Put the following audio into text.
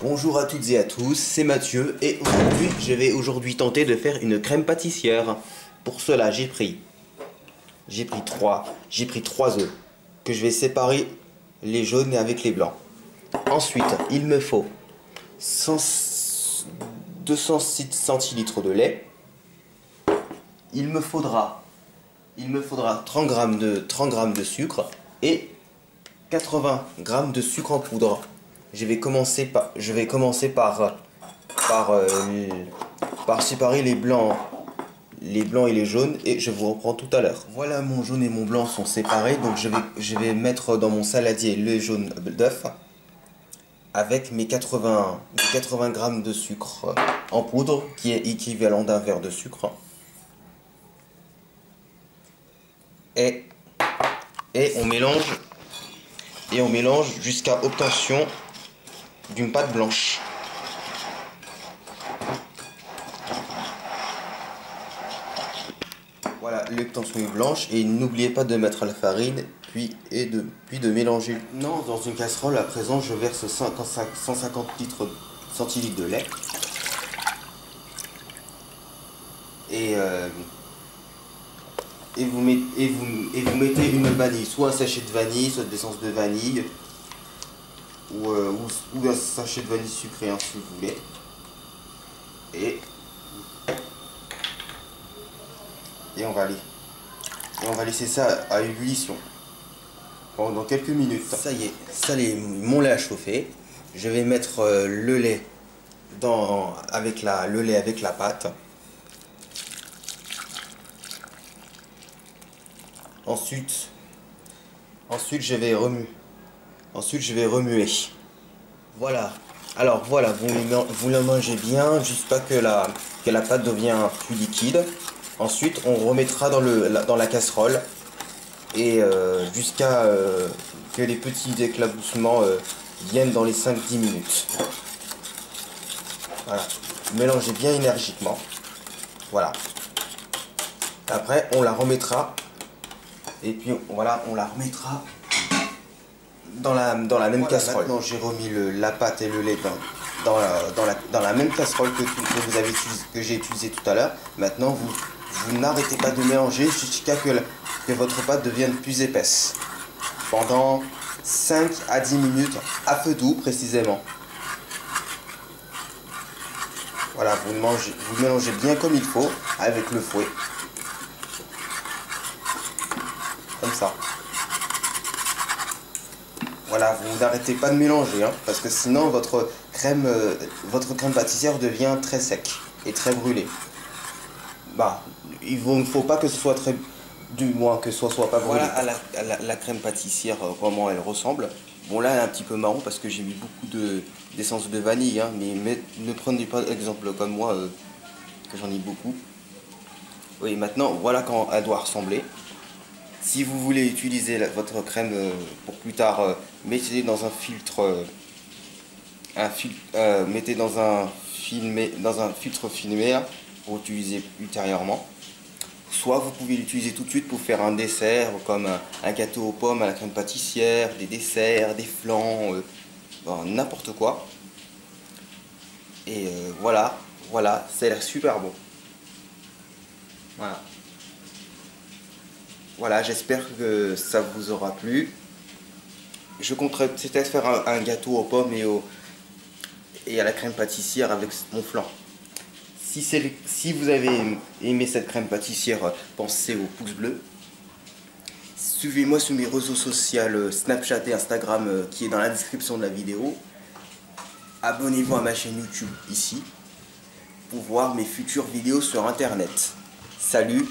Bonjour à toutes et à tous, c'est Mathieu et aujourd'hui je vais tenter de faire une crème pâtissière. Pour cela j'ai pris 3 œufs que je vais séparer les jaunes avec les blancs. Ensuite il me faut 206 centilitres de lait. Il me faudra 30 g de sucre et 80 g de sucre en poudre. Je vais commencer par séparer les blancs et les jaunes et je vous reprends tout à l'heure. Voilà, mon jaune et mon blanc sont séparés, donc je vais mettre dans mon saladier le jaune d'œuf avec mes 80 g de sucre en poudre qui est équivalent d'un verre de sucre. Et on mélange jusqu'à obtention d'une pâte blanche. Voilà, l'obtention est blanche et n'oubliez pas de mettre la farine puis de mélanger. Non, dans une casserole à présent je verse 150 centilitres de lait et vous mettez une vanille, soit un sachet de vanille, soit de l'essence de vanille, ou un sachet de vanille sucré, hein, si vous voulez. Et on va laisser ça à ébullition pendant quelques minutes. Ça y est, mon lait a chauffé. Je vais mettre le lait avec la pâte. Ensuite je vais remuer. Voilà. Alors voilà, vous le mangez bien jusqu'à que la pâte devient plus liquide. Ensuite, on remettra dans la casserole et jusqu'à que les petits éclaboussements viennent dans les 5-10 minutes. Voilà. Mélangez bien énergiquement. Voilà. Après, on la remettra. Et puis voilà, on la remettra dans la même casserole. Maintenant, j'ai remis la pâte et le lait dans la même casserole que j'ai utilisé tout à l'heure. Maintenant, vous n'arrêtez pas de mélanger jusqu'à que votre pâte devienne plus épaisse. Pendant 5 à 10 minutes, à feu doux précisément. Voilà, vous mélangez bien comme il faut avec le fouet. Comme ça. Voilà, vous n'arrêtez pas de mélanger, hein, parce que sinon votre crème pâtissière devient très sec et très brûlée. Bah, il ne faut pas que ce soit très... Du moins que ce soit pas brûlé. Voilà la crème pâtissière, comment elle ressemble. Bon, là elle est un petit peu marron parce que j'ai mis beaucoup d'essence de vanille, hein, mais ne prenez pas l'exemple comme moi, que j'en ai beaucoup. Oui, maintenant, voilà quand elle doit ressembler. Si vous voulez utiliser votre crème pour plus tard, mettez dans un filtre, mettez dans un filtre filmé pour utiliser ultérieurement. Soit vous pouvez l'utiliser tout de suite pour faire un dessert comme un gâteau aux pommes à la crème pâtissière, des desserts, des flans, n'importe quoi. Et voilà, ça a l'air super bon. Voilà. Voilà, j'espère que ça vous aura plu. Je compterai peut-être faire un gâteau aux pommes et à la crème pâtissière avec mon flan. Si vous avez aimé cette crème pâtissière, pensez au pouce bleu. Suivez-moi sur mes réseaux sociaux Snapchat et Instagram qui est dans la description de la vidéo. Abonnez-vous à ma chaîne YouTube ici pour voir mes futures vidéos sur internet. Salut!